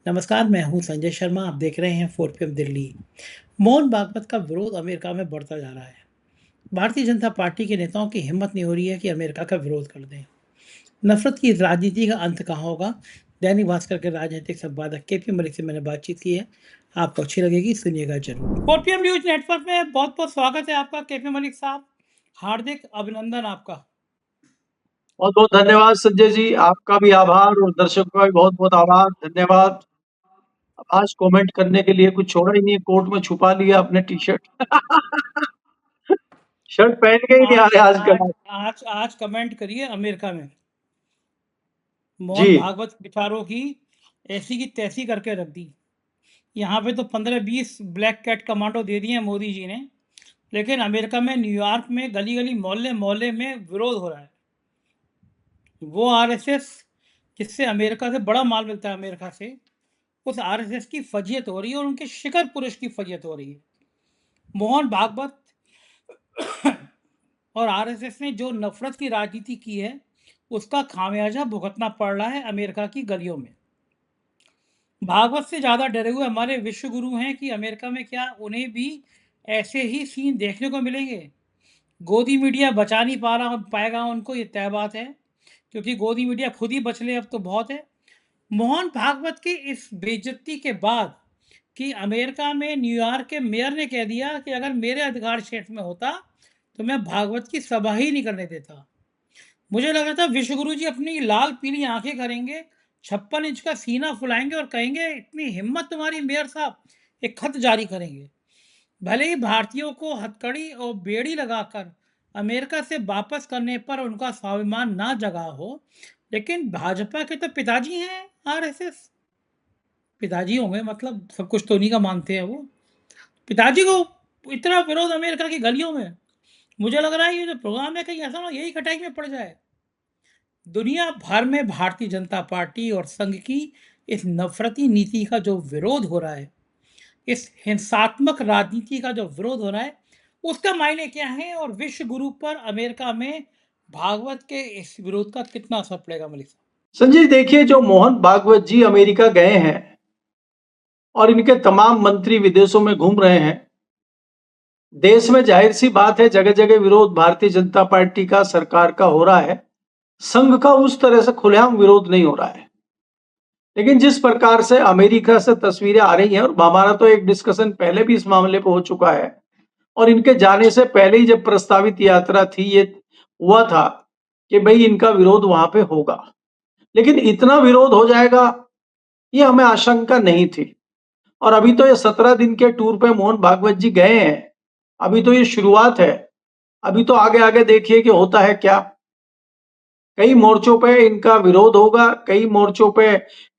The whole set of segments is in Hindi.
नमस्कार, मैं हूं संजय शर्मा। आप देख रहे हैं 4 PM दिल्ली। मोहन भागवत का विरोध अमेरिका में बढ़ता जा रहा है। भारतीय जनता पार्टी के नेताओं की हिम्मत नहीं हो रही है कि अमेरिका का विरोध कर दें। नफरत की राजनीति का अंत कहाँ होगा? दैनिक भास्कर के राजनीतिक संपादक केपी मलिक से मैंने बातचीत की है। आपको अच्छी लगेगी, सुनिएगा जरूर। 4 PM न्यूज नेटवर्क में बहुत बहुत स्वागत है आपका केपी मलिक साहब। हार्दिक अभिनंदन आपका। बहुत बहुत धन्यवाद संजय जी, आपका भी आभार और दर्शकों का भी बहुत बहुत आभार, धन्यवाद। आज कमेंट करने के लिए कुछ छोड़ा ही नहीं, कोट में छुपा लिया अपने टी शर्ट शर्ट पहन के ही नहीं आ आज रहे आज आजकल। आज आज कमेंट करिए अमेरिका में जी मोहन भागवत विचारों की ऐसी की तैसी करके रख दी। यहाँ पे तो 15-20 ब्लैक कैट कमांडो दे दिए हैं मोदी जी ने, लेकिन अमेरिका में न्यूयॉर्क में गली गली मोहल्ले मोहल्ले में विरोध हो रहा है। वो आरएसएस जिससे अमेरिका से बड़ा माल मिलता है, अमेरिका से, उस आरएसएस की फजीयत हो रही है और उनके शिखर पुरुष की फजीयत हो रही है। मोहन भागवत और आरएसएस ने जो नफरत की राजनीति की है, उसका खामियाजा भुगतना पड़ रहा है अमेरिका की गलियों में। भागवत से ज़्यादा डरे हुए हमारे विश्व गुरु हैं कि अमेरिका में क्या उन्हें भी ऐसे ही सीन देखने को मिलेंगे? गोदी मीडिया बचा नहीं पाएगा उनको, ये तय बात है, क्योंकि गोदी मीडिया खुद ही बच ले अब तो बहुत है। मोहन भागवत की इस बेइज्जती के बाद कि अमेरिका में न्यूयॉर्क के मेयर ने कह दिया कि अगर मेरे अधिकार क्षेत्र में होता तो मैं भागवत की सभा ही नहीं करने देता। मुझे लग रहा था विश्व गुरु जी अपनी लाल पीली आंखें करेंगे, 56 इंच का सीना फुलाएंगे और कहेंगे, इतनी हिम्मत तुम्हारी मेयर साहब, एक खत जारी करेंगे। भले ही भारतीयों को हथकड़ी और बेड़ी लगाकर अमेरिका से वापस करने पर उनका स्वाभिमान ना जगा हो, लेकिन भाजपा के तो पिताजी हैं आरएसएस। पिताजी होंगे मतलब सब कुछ तो उन्हीं का मानते हैं वो। पिताजी को इतना विरोध अमेरिका की गलियों में, मुझे लग रहा है ये जो प्रोग्राम है कहीं ऐसा ना यही कटाई में पड़ जाए। दुनिया भर में भारतीय जनता पार्टी और संघ की इस नफरती नीति का जो विरोध हो रहा है, इस हिंसात्मक राजनीति का जो विरोध हो रहा है, उसका मायने क्या है और विश्व गुरु पर अमेरिका में भागवत के इस विरोध का कितना असर पड़ेगा? मलिक साहब। संजय, देखिए जो मोहन भागवत जी अमेरिका गए हैं और इनके तमाम मंत्री विदेशों में घूम रहे हैं, देश में जाहिर सी बात है जगह जगह विरोध भारतीय जनता पार्टी का, सरकार का हो रहा है। संघ का उस तरह से खुलेआम विरोध नहीं हो रहा है, लेकिन जिस प्रकार से अमेरिका से तस्वीरें आ रही हैं, और हमारा तो एक डिस्कशन पहले भी इस मामले पर हो चुका है, और इनके जाने से पहले ही जब प्रस्तावित यात्रा थी, ये हुआ था कि भाई इनका विरोध वहां पे होगा, लेकिन इतना विरोध हो जाएगा ये हमें आशंका नहीं थी। और अभी तो ये 17 दिन के टूर पे मोहन भागवत जी गए हैं, अभी तो ये शुरुआत है। अभी तो आगे आगे देखिए कि होता है क्या। कई मोर्चों पे इनका विरोध होगा, कई मोर्चों पे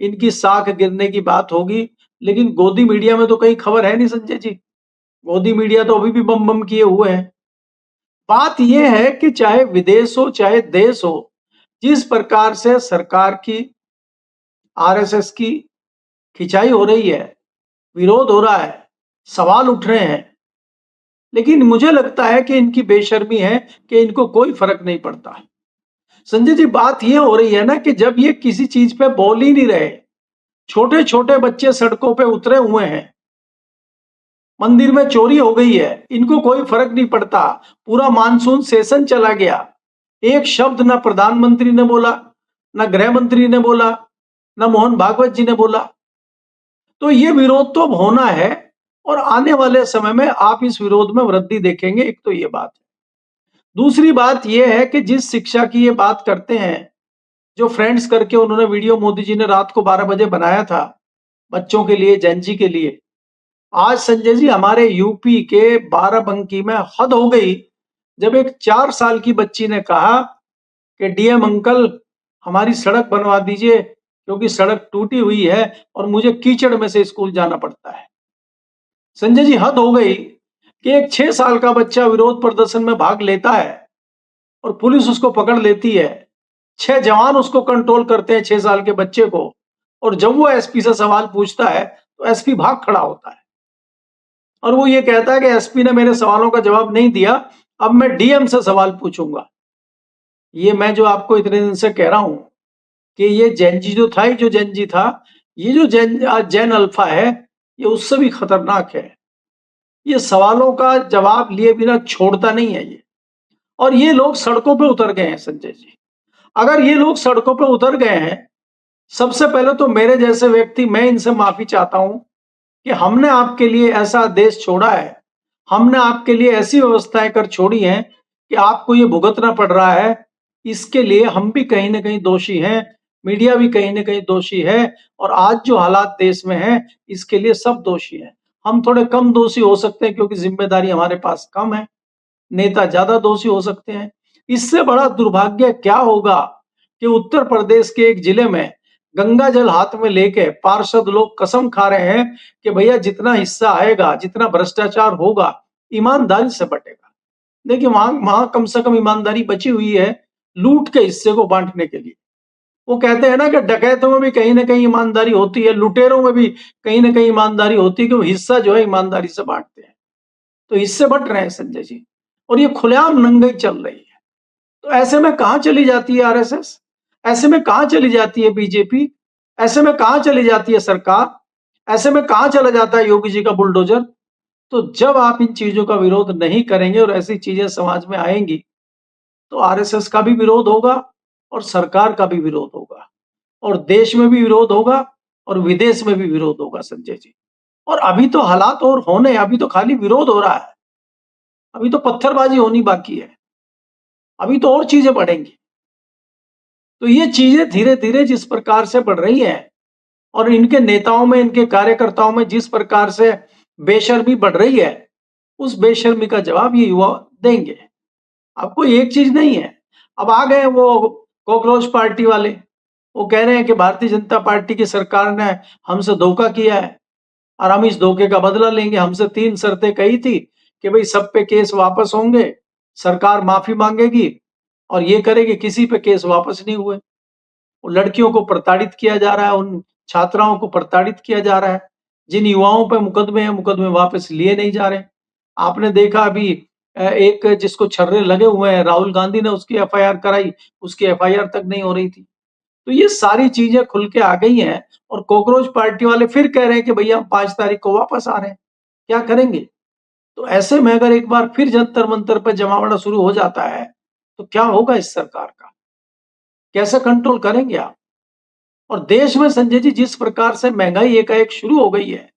इनकी साख गिरने की बात होगी, लेकिन गोदी मीडिया में तो कहीं खबर है नहीं संजय जी। गोदी मीडिया तो अभी भी बम बम किए हुए हैं। बात यह है कि चाहे विदेश हो चाहे देश हो, जिस प्रकार से सरकार की, आरएसएस की खिंचाई हो रही है, विरोध हो रहा है, सवाल उठ रहे हैं, लेकिन मुझे लगता है कि इनकी बेशर्मी है कि इनको कोई फर्क नहीं पड़ता। संजय जी, बात यह हो रही है ना कि जब ये किसी चीज पे बोल ही नहीं रहे, छोटे छोटे बच्चे सड़कों पे उतरे हुए हैं, मंदिर में चोरी हो गई है, इनको कोई फर्क नहीं पड़ता। पूरा मानसून सेशन चला गया, एक शब्द ना प्रधानमंत्री ने बोला, ना गृह मंत्री ने बोला, ना मोहन भागवत जी ने बोला। तो ये विरोध तो अब होना है और आने वाले समय में आप इस विरोध में वृद्धि देखेंगे। एक तो ये बात है। दूसरी बात यह है कि जिस शिक्षा की ये बात करते हैं, जो फ्रेंड्स करके उन्होंने वीडियो मोदी जी ने रात को 12 बजे बनाया था बच्चों के लिए, जेनजी के लिए, आज संजय जी हमारे यूपी के बाराबंकी में हद हो गई जब एक 4 साल की बच्ची ने कहा कि डीएम अंकल हमारी सड़क बनवा दीजिए क्योंकि सड़क टूटी हुई है और मुझे कीचड़ में से स्कूल जाना पड़ता है। संजय जी, हद हो गई कि एक 6 साल का बच्चा विरोध प्रदर्शन में भाग लेता है और पुलिस उसको पकड़ लेती है। 6 जवान उसको कंट्रोल करते हैं 6 साल के बच्चे को, और जब वो एसपी से सवाल पूछता है तो एसपी भाग खड़ा होता है और वो ये कहता है कि एसपी ने मेरे सवालों का जवाब नहीं दिया, अब मैं डीएम से सवाल पूछूंगा। ये मैं जो आपको इतने दिन से कह रहा हूं कि ये जेनजी जो था, जो जेनजी था, ये जो जैन अल्फा है, ये उससे भी खतरनाक है। ये सवालों का जवाब लिए बिना छोड़ता नहीं है ये। और ये लोग सड़कों पे उतर गए हैं संजय जी। अगर ये लोग सड़कों पे उतर गए हैं, सबसे पहले तो मेरे जैसे व्यक्ति, मैं इनसे माफी चाहता हूं कि हमने आपके लिए ऐसा देश छोड़ा है, हमने आपके लिए ऐसी व्यवस्थाएं कर छोड़ी हैं कि आपको ये भुगतना पड़ रहा है। इसके लिए हम भी कहीं ना कहीं दोषी हैं, मीडिया भी कहीं ना कहीं दोषी है, और आज जो हालात देश में हैं इसके लिए सब दोषी हैं। हम थोड़े कम दोषी हो सकते हैं क्योंकि जिम्मेदारी हमारे पास कम है, नेता ज्यादा दोषी हो सकते हैं। इससे बड़ा दुर्भाग्य क्या होगा कि उत्तर प्रदेश के एक जिले में गंगा जल हाथ में लेके पार्षद लोग कसम खा रहे हैं कि भैया जितना हिस्सा आएगा, जितना भ्रष्टाचार होगा, ईमानदारी से बटेगा। देखिए वहां वहां कम से कम ईमानदारी बची हुई है लूट के हिस्से को बांटने के लिए। वो कहते हैं ना कि डकैतों में भी कहीं ना कहीं ईमानदारी होती है, लुटेरों में भी कहीं ना कहीं ईमानदारी होती है कि वो हिस्सा जो है ईमानदारी से बांटते हैं। तो हिस्से बट रहे हैं संजय जी, और ये खुलेआम नंगाई चल रही है। तो ऐसे में कहां चली जाती है आरएसएस, ऐसे में कहां चली जाती है बीजेपी, ऐसे में कहां चली जाती है सरकार, ऐसे में कहां चला जाता है योगी जी का बुलडोजर। तो जब आप इन चीजों का विरोध नहीं करेंगे और ऐसी चीजें समाज में आएंगी तो आरएसएस का भी विरोध होगा और सरकार का भी विरोध होगा, और देश में भी विरोध होगा और विदेश में भी विरोध होगा संजय जी। और अभी तो हालात और होने, अभी तो खाली विरोध हो रहा है, अभी तो पत्थरबाजी होनी बाकी है, अभी तो और चीजें बढ़ेंगी। तो ये चीजें धीरे धीरे जिस प्रकार से बढ़ रही हैं और इनके नेताओं में, इनके कार्यकर्ताओं में जिस प्रकार से बेशर्मी बढ़ रही है, उस बेशर्मी का जवाब ये युवा देंगे। आपको एक चीज नहीं है, अब आ गए वो कॉकरोच पार्टी वाले, वो कह रहे हैं कि भारतीय जनता पार्टी की सरकार ने हमसे धोखा किया है और हम इस धोखे का बदला लेंगे। हमसे 3 शर्तें कही थी कि भाई सब पे केस वापस होंगे, सरकार माफी मांगेगी और ये करेगी, किसी पे केस वापस नहीं हुए। लड़कियों को प्रताड़ित किया जा रहा है, उन छात्राओं को प्रताड़ित किया जा रहा है, जिन युवाओं पर मुकदमे हैं, मुकदमे वापस लिए नहीं जा रहे। आपने देखा अभी एक जिसको छर्रे लगे हुए हैं, राहुल गांधी ने उसकी एफआईआर कराई, उसकी एफआईआर तक नहीं हो रही थी। तो ये सारी चीजें खुल के आ गई हैं और कॉकरोच पार्टी वाले फिर कह रहे हैं कि भैया हम 5 तारीख को वापस आ रहे हैं, क्या करेंगे। तो ऐसे में अगर एक बार फिर जंतर मंतर पर जमावड़ा शुरू हो जाता है तो क्या होगा इस सरकार का, कैसे कंट्रोल करेंगे आप। और देश में संजय जी जिस प्रकार से महंगाई एकाएक शुरू हो गई है,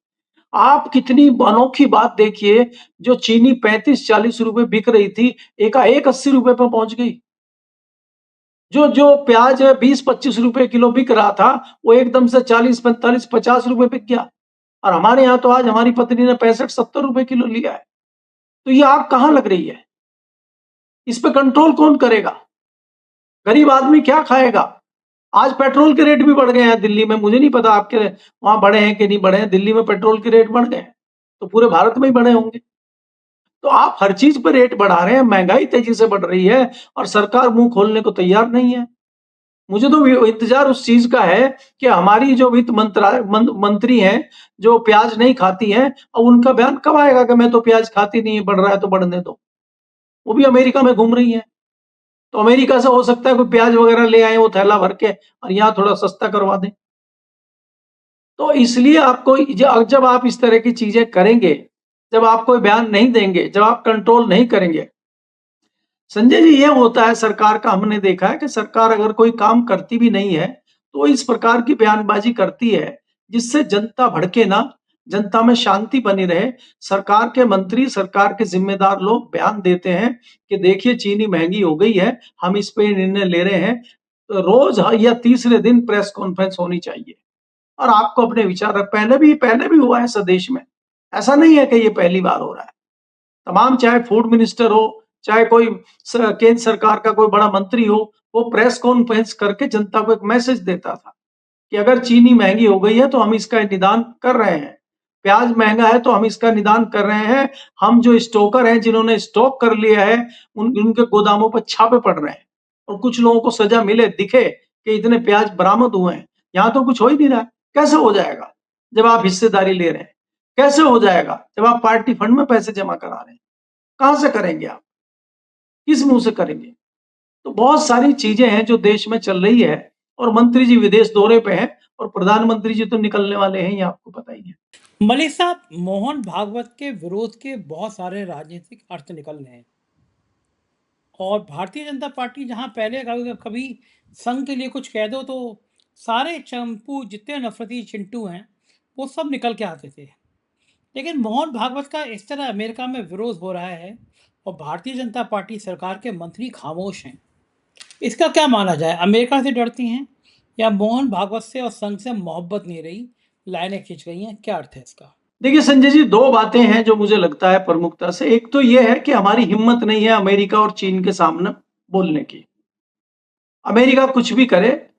आप कितनी अनोखी बात देखिए, जो चीनी 35-40 रुपए बिक रही थी, एकाएक 80 रुपए पे पहुंच गई। जो जो प्याज 20-25 रुपए किलो बिक रहा था, वो एकदम से 40-45-50 रुपए बिक गया। और हमारे यहाँ तो आज हमारी पत्नी ने 65-70 रुपए किलो लिया है। तो ये आग कहाँ लग रही है, इस पे कंट्रोल कौन करेगा, गरीब आदमी क्या खाएगा। आज पेट्रोल के रेट भी बढ़ गए हैं दिल्ली में, मुझे नहीं पता आपके वहां बढ़े हैं कि नहीं बढ़े हैं, दिल्ली में पेट्रोल के रेट बढ़ गए हैं, तो पूरे भारत में ही बढ़े होंगे। तो आप हर चीज पर रेट बढ़ा रहे हैं, महंगाई तेजी से बढ़ रही है और सरकार मुंह खोलने को तैयार नहीं है। मुझे तो इंतजार उस चीज का है कि हमारी जो वित्त मंत्री हैं, जो प्याज नहीं खाती हैं, अब उनका बयान कब आएगा कि मैं तो प्याज खाती नहीं, बढ़ रहा है तो बढ़ने दो। वो भी अमेरिका में घूम रही है, तो अमेरिका से हो सकता है कोई प्याज वगैरह ले आए वो थैला भर के और यहाँ थोड़ा सस्ता करवा दें। तो इसलिए आपको जब आप इस तरह की चीजें करेंगे, जब आप कोई बयान नहीं देंगे, जब आप कंट्रोल नहीं करेंगे, संजय जी ये होता है सरकार का। हमने देखा है कि सरकार अगर कोई काम करती भी नहीं है तो इस प्रकार की बयानबाजी करती है जिससे जनता भड़के ना, जनता में शांति बनी रहे। सरकार के मंत्री, सरकार के जिम्मेदार लोग बयान देते हैं कि देखिए चीनी महंगी हो गई है, हम इस पे निर्णय ले रहे हैं। तो रोज या तीसरे दिन प्रेस कॉन्फ्रेंस होनी चाहिए और आपको अपने विचार रख। पहले भी हुआ है स्वदेश में, ऐसा नहीं है कि ये पहली बार हो रहा है। तमाम, चाहे फूड मिनिस्टर हो, चाहे कोई केंद्र सरकार का कोई बड़ा मंत्री हो, वो प्रेस कॉन्फ्रेंस करके जनता को एक मैसेज देता था कि अगर चीनी महंगी हो गई है तो हम इसका निदान कर रहे हैं, प्याज महंगा है तो हम इसका निदान कर रहे हैं। हम जो स्टोकर हैं, जिन्होंने स्टॉक कर लिया है, उनके गोदामों पर छापे पड़ रहे हैं और कुछ लोगों को सजा मिले, दिखे कि इतने प्याज बरामद हुए हैं। यहाँ तो कुछ हो ही नहीं रहा। कैसे हो जाएगा जब आप हिस्सेदारी ले रहे हैं, कैसे हो जाएगा जब आप पार्टी फंड में पैसे जमा करा रहे हैं, कहां से करेंगे आप, किस मुंह से करेंगे। तो बहुत सारी चीजें हैं जो देश में चल रही है और मंत्री जी विदेश दौरे पे हैं और प्रधानमंत्री जी तो निकलने वाले हैं, ये आपको पता ही है। मलिक साहब, मोहन भागवत के विरोध के बहुत सारे राजनीतिक अर्थ निकल रहे हैं और भारतीय जनता पार्टी जहां पहले कभी कभी संघ के लिए कुछ कह दो तो सारे चंपू जितने नफरती चिंटू हैं वो सब निकल के आते थे। लेकिन मोहन भागवत का इस तरह अमेरिका में विरोध हो रहा है और भारतीय जनता पार्टी सरकार के मंत्री खामोश हैं। इसका क्या माना जाए? अमेरिका से डरती हैं या मोहन भागवत से और संघ से मोहब्बत नहीं रही, लाइनें खिंच गई हैं? क्या अर्थ है इसका? देखिए संजय जी, दो बातें हैं जो मुझे लगता है प्रमुखता से। एक तो ये है कि हमारी हिम्मत नहीं है अमेरिका और चीन के सामने बोलने की। अमेरिका कुछ भी करे,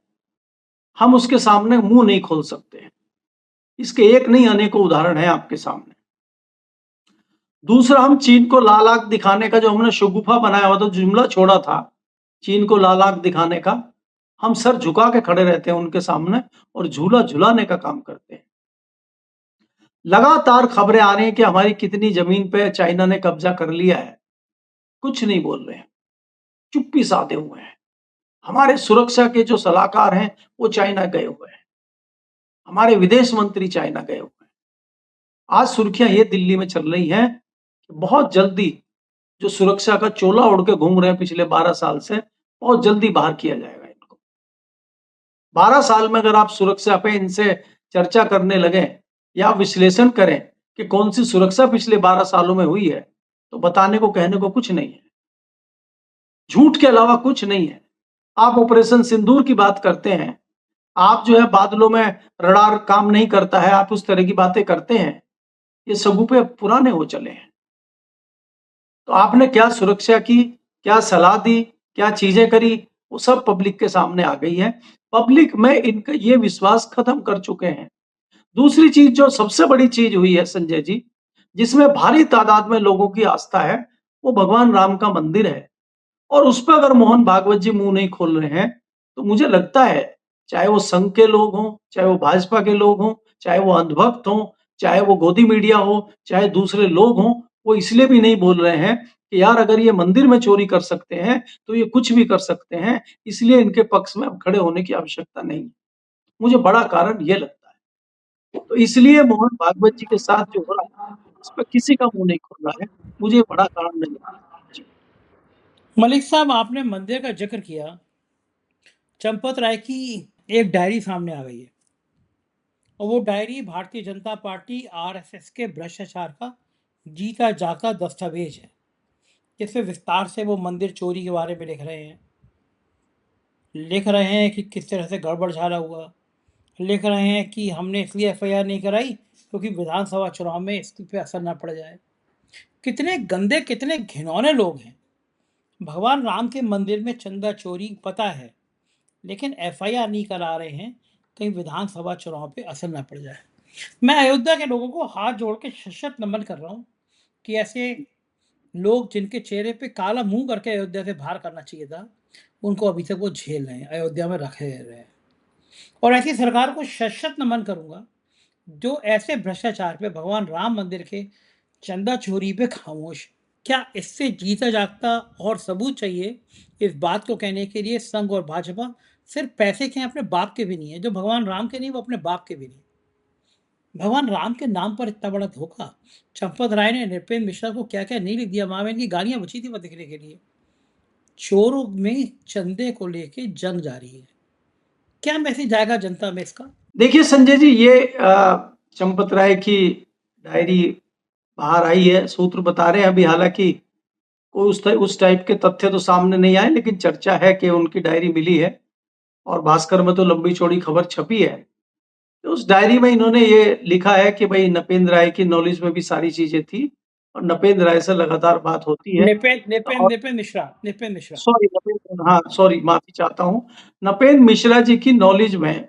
हम उसके सामने मुंह नहीं खोल सकते। इसके एक नहीं अनेकों उदाहरण है आपके सामने। दूसरा, हम चीन को लाल आंख दिखाने का जो हमने शगुफा बनाया हुआ था, जुमला छोड़ा था चीन को लाल आंख दिखाने का, हम सर झुका के खड़े रहते हैं उनके सामने और झूला झुलाने का काम करते हैं। लगातार खबरें आ रही हैं कि हमारी कितनी जमीन पे चाइना ने कब्जा कर लिया है, कुछ नहीं बोल रहे हैं, चुप्पी साधे हुए हैं। हमारे सुरक्षा के जो सलाहकार हैं वो चाइना गए हुए हैं, हमारे विदेश मंत्री चाइना गए हुए हैं। आज सुर्खियां ये दिल्ली में चल रही हैं कि बहुत जल्दी जो सुरक्षा का चोला ओढ़ के घूम रहे हैं पिछले 12 साल से, बहुत जल्दी बाहर किया जाएगा इनको। 12 साल में अगर आप सुरक्षा पे इनसे चर्चा करने लगे या विश्लेषण करें कि कौन सी सुरक्षा पिछले 12 सालों में हुई है, तो बताने को कहने को कुछ नहीं है। झूठ के अलावा कुछ नहीं है। आप ऑपरेशन सिंदूर की बात करते हैं, आप जो है बादलों में रडार काम नहीं करता है, आप उस तरह की बातें करते हैं। ये सगुफे पुराने हो चले हैं। तो आपने क्या सुरक्षा की, क्या सलाह दी, क्या चीजें करी, वो सब पब्लिक के सामने आ गई है। पब्लिक में इनका ये विश्वास खत्म कर चुके हैं। दूसरी चीज जो सबसे बड़ी चीज हुई है संजय जी, जिसमें भारी तादाद में लोगों की आस्था है, वो भगवान राम का मंदिर है। और उस पर अगर मोहन भागवत जी मुंह नहीं खोल रहे हैं, तो मुझे लगता है चाहे वो संघ के लोग हों, चाहे वो भाजपा के लोग हों, चाहे वो अंधभक्त हों, चाहे वो गोदी मीडिया हो, चाहे दूसरे लोग हों, वो इसलिए भी नहीं बोल रहे हैं कि यार अगर ये मंदिर में चोरी कर सकते हैं तो ये कुछ भी कर सकते हैं, इसलिए इनके पक्ष में अब खड़े होने की आवश्यकता नहीं है। मुझे बड़ा कारण ये लगता है। तो इसलिए मोहन भागवत जी के साथ जो हो रहा है, उस पर किसी का मुंह नहीं खुल रहा है। मुझे बड़ा कारण नहीं लगता। जी। मलिक साहब, आपने मंदिर का जिक्र किया। चंपत राय की एक डायरी सामने आ गई है और वो diary Bharatiya Janata party RSS के भ्रष्टाचार का जीता जागता दस्तावेज है, जिसमें विस्तार से वो मंदिर चोरी के बारे में लिख रहे हैं कि किस तरह से गड़बड़ झाला हुआ। लिख रहे हैं कि हमने इसलिए एफआईआर नहीं कराई क्योंकि विधानसभा चुनाव में इस पे असर ना पड़ जाए। कितने गंदे, कितने घिनौने लोग हैं। भगवान राम के मंदिर में चंदा चोरी पता है, लेकिन एफआईआर नहीं करा रहे हैं कहीं विधानसभा चुनाव पे असर ना पड़ जाए। मैं अयोध्या के लोगों को हाथ जोड़ के शत नमन कर रहा हूँ कि ऐसे लोग जिनके चेहरे पे काला मुंह करके अयोध्या से बाहर करना चाहिए था, उनको अभी तक वो झेल रहे हैं, अयोध्या में रखे रहे हैं। और ऐसी सरकार को शत नमन करूंगा जो ऐसे भ्रष्टाचार पे, भगवान राम मंदिर के चंदा चोरी पे खामोश। क्या इससे जीता जागता और सबूत चाहिए इस बात को कहने के लिए संघ और भाजपा सिर्फ पैसे के हैं, अपने बाप के भी नहीं है। जो भगवान राम के नहीं, वो अपने बाप के भी नहीं। भगवान राम के नाम पर इतना बड़ा धोखा। चंपत राय ने नृपेंद्र मिश्रा को क्या क्या नहीं लिख दिया, माँ बहन की गालियां बची थी वह दिखने के लिए। चोरों में चंदे को लेके जंग जारी है। क्या मैसेज जाएगा जनता में इसका? देखिए संजय जी, ये चंपत राय की डायरी बाहर आई है, सूत्र बता रहे हैं। अभी हालांकि कोई उस टाइप के तथ्य तो सामने नहीं आए, लेकिन चर्चा है कि उनकी डायरी मिली है और भास्कर में तो लंबी चौड़ी खबर छपी है। तो उस डायरी में इन्होंने ये लिखा है कि भाई नपेंद्र राय की नॉलेज में भी सारी चीजें थी और नपेंद्र राय से लगातार बात होती है। और निपेंद्र मिश्रा। सॉरी, नपेंद्र, हाँ सॉरी, माफी चाहता हूँ। नपेंद्र मिश्रा जी की नॉलेज में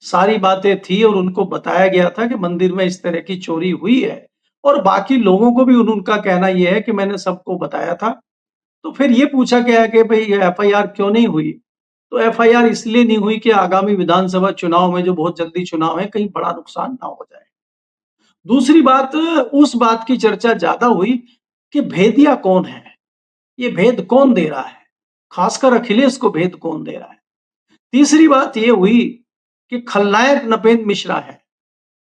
सारी बातें थी और उनको बताया गया था कि मंदिर में इस तरह की चोरी हुई है। और बाकी लोगों को भी उनका कहना यह है कि मैंने सबको बताया था। तो फिर ये पूछा गया कि भाई एफआईआर क्यों नहीं हुई? तो एफआईआर इसलिए नहीं हुई कि आगामी विधानसभा चुनाव में, जो बहुत जल्दी चुनाव है, कहीं बड़ा नुकसान ना हो जाए। दूसरी बात, उस बात की चर्चा ज्यादा हुई कि भेदिया कौन है, ये भेद कौन दे रहा है, खासकर अखिलेश को भेद कौन दे रहा है। तीसरी बात ये हुई कि खलनायक नपेंद्र मिश्रा है।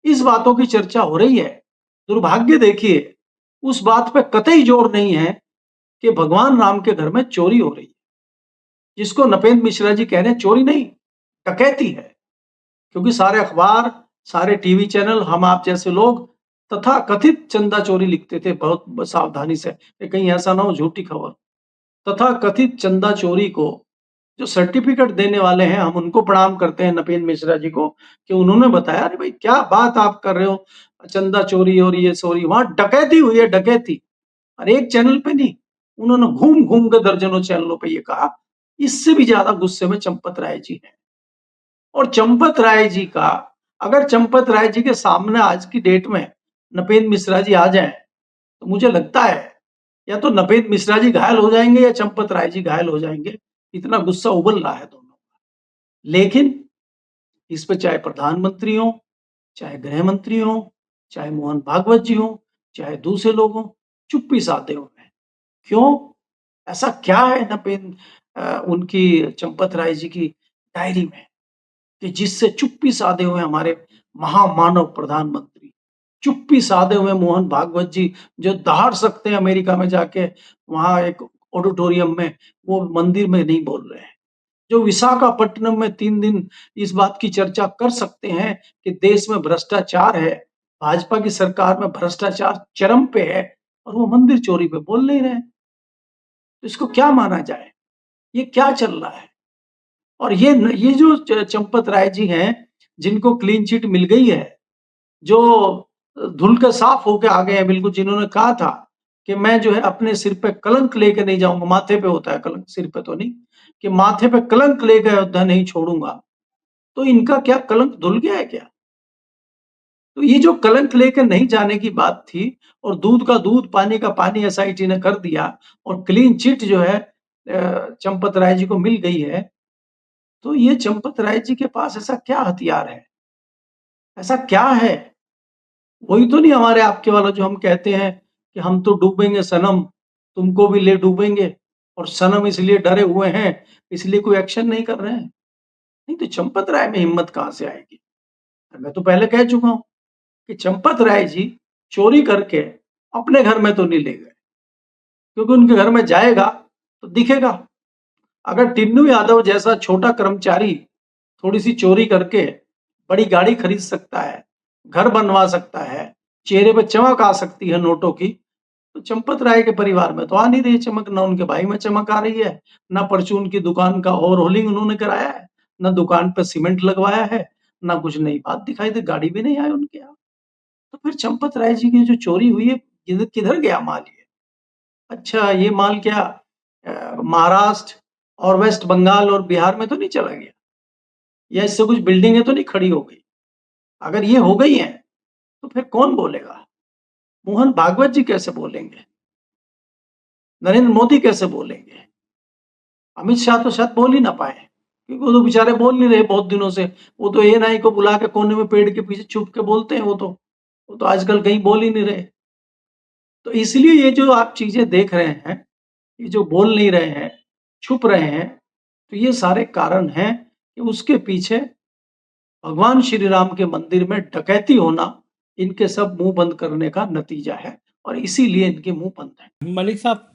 इस बातों की चर्चा हो रही है। दुर्भाग्य देखिए, उस बात पे कतई जोर नहीं है कि भगवान राम के घर में चोरी हो रही है, जिसको नपेंद्र मिश्रा जी कह रहे हैं चोरी नहीं, डकैती है। क्योंकि सारे अखबार, सारे टीवी चैनल, हम आप जैसे लोग तथा कथित चंदा चोरी लिखते थे बहुत सावधानी से कि कहीं ऐसा ना हो झूठी खबर। तथा कथित चंदा चोरी को जो सर्टिफिकेट देने वाले हैं, हम उनको प्रणाम करते हैं नपेंद्र मिश्रा जी को कि उन्होंने बताया, अरे भाई क्या बात आप कर रहे हो, चंदा चोरी और ये चोरी, वहां डकैती हुई है, डकैती। और एक चैनल पे नहीं, उन्होंने घूम घूम के दर्जनों चैनलों पे ये कहा। इससे भी ज्यादा गुस्से में चंपत राय जी हैं। और चंपत राय जी का, अगर चंपत राय जी के सामने आज की डेट में नपेंद्र मिश्रा जी आ जाएं, तो मुझे लगता है या तो नपेंद्र मिश्रा जी घायल हो जाएंगे या चंपत राय जी घायल हो जाएंगे। इतना गुस्सा उबल रहा है दोनों। लेकिन इस पे चाहे प्रधानमंत्री हो, चाहे गृह मंत्री हो, चाहे मोहन भागवत जी हो, चाहे दूसरे लोग हो, चुप्पी साधे हुए हैं। क्यों? ऐसा क्या है उनकी चंपत राय जी की डायरी में कि जिससे चुप्पी साधे हुए हमारे महामानव प्रधानमंत्री, चुप्पी साधे हुए मोहन भागवत जी, जो दहाड़ सकते हैं अमेरिका में जाके, वहां एक ऑडिटोरियम में, वो मंदिर में नहीं बोल रहे हैं। जो विशाखापट्टनम में 3 दिन इस बात की चर्चा कर सकते हैं कि देश में भ्रष्टाचार है, भाजपा की सरकार में भ्रष्टाचार चरम पे है, और वो मंदिर चोरी पे बोल नहीं रहे। तो इसको क्या माना जाए? ये क्या चल रहा है? और ये जो चंपत राय जी हैं, जिनको क्लीन चिट मिल गई है, जो धुल के साफ होके आ गए हैं बिल्कुल, जिन्होंने कहा था कि मैं जो है अपने सिर पे कलंक लेके नहीं जाऊंगा, माथे पे होता है कलंक, सिर पे तो नहीं, कि माथे पे कलंक लेके अयोध्या नहीं छोड़ूंगा। तो इनका क्या कलंक धुल गया है क्या? तो ये जो कलंक लेकर नहीं जाने की बात थी, और दूध का दूध, पानी का पानी एसआईटी ने कर दिया, और क्लीन चिट जो है चंपत राय जी को मिल गई है, तो ये चंपत राय जी के पास ऐसा क्या हथियार है? ऐसा क्या है? वही तो नहीं हमारे आपके वाला जो हम कहते हैं कि हम तो डूबेंगे सनम, तुमको भी ले डूबेंगे, और सनम इसलिए डरे हुए हैं, इसलिए कोई एक्शन नहीं कर रहे हैं। नहीं तो चंपत राय में हिम्मत कहां से आएगी? मैं तो पहले कह चुका हूं कि चंपत राय जी चोरी करके अपने घर में तो नहीं ले गए, क्योंकि उनके घर में जाएगा तो दिखेगा। अगर टिन्नू यादव जैसा छोटा कर्मचारी थोड़ी सी चोरी करके बड़ी गाड़ी खरीद सकता है, घर बनवा सकता है, चेहरे पे चमक आ सकती है नोटों की, तो चंपत राय के परिवार में तो आ नहीं रही चमक। ना उनके भाई में चमक आ रही है, ना परचून की दुकान का ओवरहोलिंग उन्होंने कराया है, ना दुकान पे सीमेंट लगवाया है, ना कुछ नई बात दिखाई दे, गाड़ी भी नहीं आई उनके यहाँ। तो फिर चंपत राय जी की जो चोरी हुई है, किधर किधर गया माल ये? अच्छा, ये माल क्या महाराष्ट्र और वेस्ट बंगाल और बिहार में तो नहीं चला गया? या इससे कुछ बिल्डिंगें तो नहीं खड़ी हो गई? अगर ये हो गई हैं, तो फिर कौन बोलेगा? मोहन भागवत जी कैसे बोलेंगे? नरेंद्र मोदी कैसे बोलेंगे? अमित शाह तो शायद बोल ही ना पाए, क्योंकि वो तो बेचारे बोल नहीं रहे बहुत दिनों से। वो तो एएनआई को बुला के कोने में पेड़ के पीछे छुप के बोलते हैं। वो तो आजकल कहीं बोल ही नहीं रहे। तो इसलिए ये जो आप चीजें देख रहे हैं, ये जो बोल नहीं रहे हैं, छुप रहे हैं, तो ये सारे कारण हैं कि उसके पीछे भगवान श्री राम के मंदिर में डकैती होना इनके सब मुंह बंद करने का नतीजा है, और इसीलिए इनके मुंह बंद है। मलिक साहब,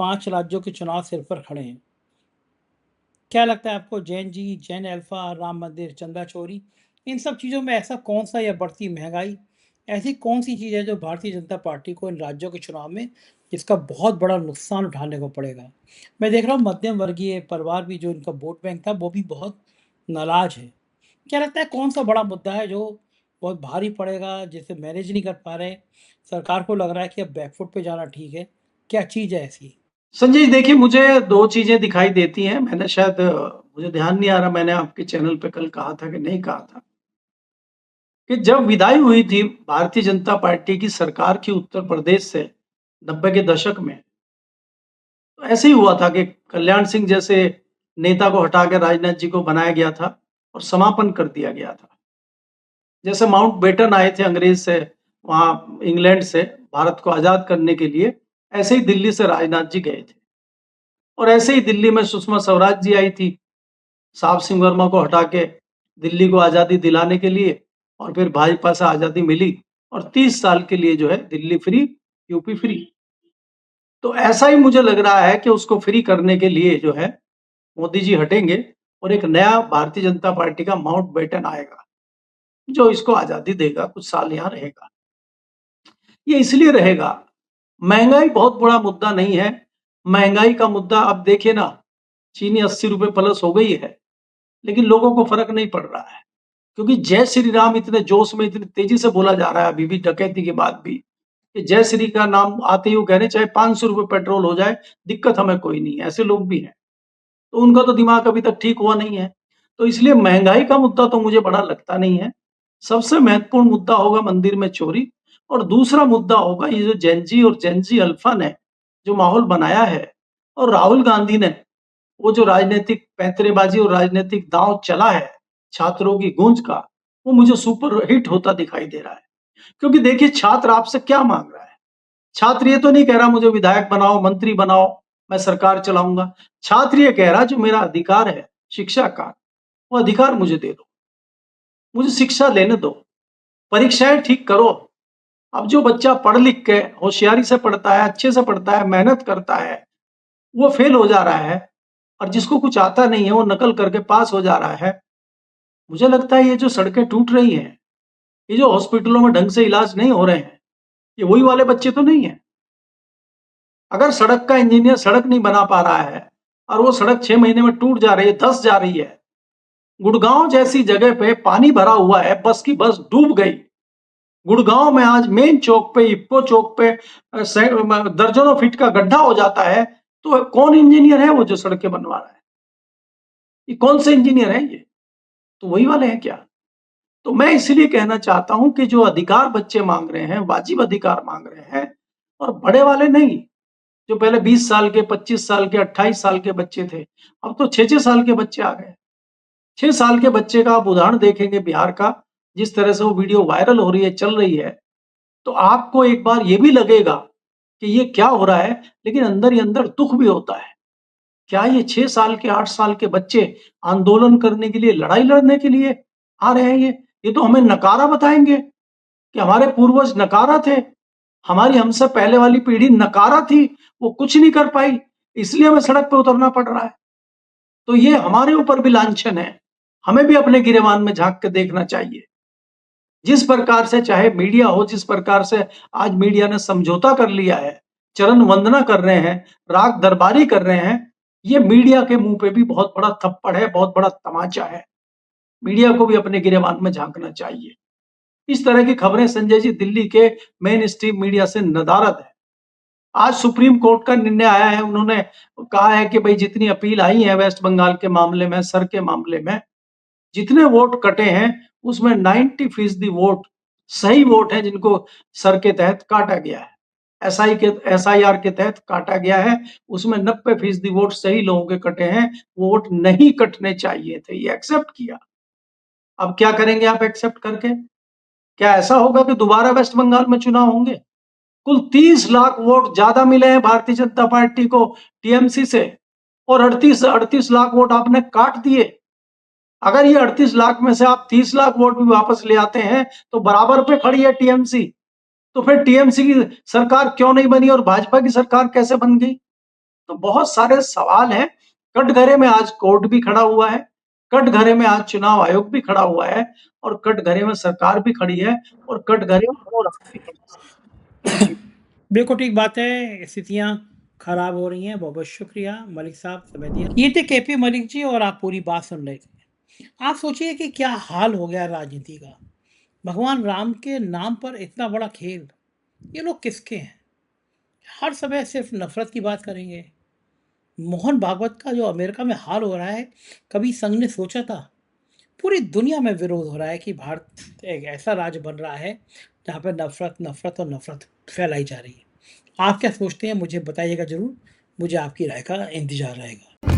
5 राज्यों के चुनाव सिर पर खड़े हैं। क्या लगता है आपको, जैन जी, जैन अल्फा, राम मंदिर, चंदा चोरी, इन सब चीज़ों में ऐसा कौन सा, या बढ़ती महंगाई, ऐसी कौन सी चीज़ है जो भारतीय जनता पार्टी को इन राज्यों के चुनाव में जिसका बहुत बड़ा नुकसान उठाने को पड़ेगा? मैं देख रहा हूँ मध्यम वर्गीय परिवार भी, जो इनका वोट बैंक था, वो भी बहुत नाराज है। क्या लगता है कौन सा बड़ा मुद्दा है जो बहुत भारी पड़ेगा, जिसे मैनेज नहीं कर पा रहे, सरकार को लग रहा है कि अब बैकफुट पे जाना ठीक है? क्या चीज़ है ऐसी? संजय जी, देखिए, मुझे दो चीजें दिखाई देती हैं। मैंने शायद मुझे ध्यान नहीं आ रहा, मैंने आपके चैनल पे कल कहा था कि नहीं कहा था, कि जब विदाई हुई थी भारतीय जनता पार्टी की सरकार की उत्तर प्रदेश से 90 के दशक में, तो ऐसे ही हुआ था कि कल्याण सिंह जैसे नेता को हटा के राजनाथ जी को बनाया गया था और समापन कर दिया गया था। जैसे माउंट बेटन आए थे अंग्रेज से, वहां इंग्लैंड से भारत को आजाद करने के लिए, ऐसे ही दिल्ली से राजनाथ जी गए थे। और ऐसे ही दिल्ली में सुषमा स्वराज जी आई थी, साहब सिंह वर्मा को हटा के दिल्ली को आज़ादी दिलाने के लिए, और फिर भाजपा से आज़ादी मिली और 30 साल के लिए जो है दिल्ली फ्री, यूपी फ्री। तो ऐसा ही मुझे लग रहा है कि उसको फ्री करने के लिए जो है मोदी जी हटेंगे और एक नया भारतीय जनता पार्टी का माउंटबेटन आएगा, जो इसको आज़ादी देगा, कुछ साल यहाँ रहेगा। ये इसलिए रहेगा, महँगाई बहुत बड़ा मुद्दा नहीं है। महँगाई का मुद्दा अब देखिए ना, चीनी 80 रुपए प्लस हो गई है, लेकिन लोगों को फ़र्क नहीं पड़ रहा है, क्योंकि जय श्री राम इतने जोश में, इतनी तेज़ी से बोला जा रहा है अभी भी डकैती के बाद भी, कि जय श्री का नाम आते ही वो कह रहे हैं चाहे 500 रुपए पेट्रोल हो जाए, दिक्कत हमें कोई नहीं है, ऐसे लोग भी हैं। तो उनका तो दिमाग अभी तक ठीक हुआ नहीं है। तो इसलिए महँगाई का मुद्दा तो मुझे बड़ा लगता नहीं है। सबसे महत्वपूर्ण मुद्दा होगा मंदिर में चोरी, और दूसरा मुद्दा होगा ये जो जेन ज़ी अल्फ़ा ने जो माहौल बनाया है, और राहुल गांधी ने वो जो राजनीतिक पैंतरेबाज़ी और राजनीतिक दांव चला है छात्रों की गूंज का, वो मुझे सुपर हिट होता दिखाई दे रहा है। क्योंकि देखिए छात्र आपसे क्या माँग रहा है? छात्र ये तो नहीं कह रहा मुझे विधायक बनाओ, मंत्री बनाओ, मैं सरकार चलाऊँगा। छात्र ये कह रहा जो मेरा अधिकार है शिक्षा का, वो अधिकार मुझे दे दो। मुझे शिक्षा लेने दो, परीक्षाएँ ठीक करो। अब जो बच्चा पढ़ लिख के होशियारी से पढ़ता है, अच्छे से पढ़ता है, मेहनत करता है, वो फेल हो जा रहा है, और जिसको कुछ आता नहीं है वो नकल करके पास हो जा रहा है। मुझे लगता है ये जो सड़कें टूट रही हैं, ये जो हॉस्पिटलों में ढंग से इलाज नहीं हो रहे हैं, ये वही वाले बच्चे तो नहीं हैं। अगर सड़क का इंजीनियर सड़क नहीं बना पा रहा है और वो सड़क 6 महीने में टूट जा रही है, धँस जा रही है, गुड़गांव जैसी जगह पे पानी भरा हुआ है, बस की बस डूब गई। गुड़गांव में आज मेन चौक पे, इप्को चौक पे दर्जनों फीट का गड्ढा हो जाता है, तो कौन इंजीनियर है वो जो सड़कें बनवा रहा है? ये कौन से इंजीनियर है ये? तो वही वाले हैं क्या? तो मैं इसलिए कहना चाहता हूँ कि जो अधिकार बच्चे माँग रहे हैं, वाजिब अधिकार माँग रहे हैं, और बड़े वाले नहीं, जो पहले 20 साल के, 25 साल के, 28 साल के बच्चे थे, अब तो 6-6 साल के बच्चे आ गए। 6 साल के बच्चे का आप उदाहरण देखेंगे बिहार का, जिस तरह से वो वीडियो वायरल हो रही है, चल रही है, तो आपको एक बार ये भी लगेगा कि ये क्या हो रहा है, लेकिन अंदर ही अंदर दुःख भी होता है। क्या ये 6 साल के, 8 साल के बच्चे आंदोलन करने के लिए, लड़ाई लड़ने के लिए आ रहे हैं ये? ये तो हमें नकारा बताएँगे कि हमारे पूर्वज नकारा थे, हमारी हमसे पहले वाली पीढ़ी नकारा थी, वो कुछ नहीं कर पाई, इसलिए हमें सड़क पे उतरना पड़ रहा है। तो ये हमारे ऊपर भी लांछन है, हमें भी अपने गिरेबान में झाँक के देखना चाहिए। जिस प्रकार से चाहे मीडिया हो, जिस प्रकार से आज मीडिया ने समझौता कर लिया है, चरण वंदना कर रहे हैं, राग दरबारी कर रहे हैं, ये मीडिया के मुँह पे भी बहुत बड़ा थप्पड़ है, बहुत बड़ा तमाचा है। मीडिया को भी अपने गिरेबान में झाँकना चाहिए। इस तरह की खबरें संजय जी दिल्ली के मेन स्ट्रीम मीडिया से नदारद है। आज सुप्रीम कोर्ट का निर्णय आया है, उन्होंने कहा है कि भाई जितनी अपील आई है वेस्ट बंगाल के मामले में, सर के मामले में, जितने वोट कटे हैं उसमें 90% वोट सही वोट हैं, जिनको सर के तहत काटा गया है, एसआईआर के तहत काटा गया है, उसमें 90% वोट सही लोगों के कटे हैं, वो वोट नहीं कटने चाहिए थे, ये एक्सेप्ट किया। अब क्या करेंगे आप एक्सेप्ट करके? क्या ऐसा होगा कि दोबारा वेस्ट बंगाल में चुनाव होंगे? कुल 30 लाख वोट ज्यादा मिले हैं भारतीय जनता पार्टी को टीएमसी से, और 38 लाख वोट आपने काट दिए। अगर ये 38 लाख में से आप 30 लाख वोट भी वापस ले आते हैं तो बराबर पे खड़ी है टीएमसी। तो फिर टीएमसी की सरकार क्यों नहीं बनी और भाजपा की सरकार कैसे बन गई? तो बहुत सारे सवाल हैं। कटघरे में आज कोर्ट भी खड़ा हुआ है, कटघरे में आज चुनाव आयोग भी खड़ा हुआ है, और कटघरे में सरकार भी खड़ी है, और कटघरे में हो रहा है। बिल्कुल ठीक बात है, स्थितियाँ खराब हो रही हैं। बहुत-बहुत शुक्रिया मलिक साहब, समय दिया। ये थे केपी मलिक जी और आप पूरी बात सुन रहे थे। आप सोचिए कि क्या हाल हो गया राजनीति का। भगवान राम के नाम पर इतना बड़ा खेल, ये लोग किसके हैं? हर समय सिर्फ नफ़रत की बात करेंगे। मोहन भागवत का जो अमेरिका में हाल हो रहा है, कभी संघ ने सोचा था? पूरी दुनिया में विरोध हो रहा है कि भारत एक ऐसा राज्य बन रहा है जहाँ पे नफ़रत, नफ़रत और नफ़रत फैलाई जा रही है। आप क्या सोचते हैं मुझे बताइएगा ज़रूर। मुझे आपकी राय का इंतज़ार रहेगा।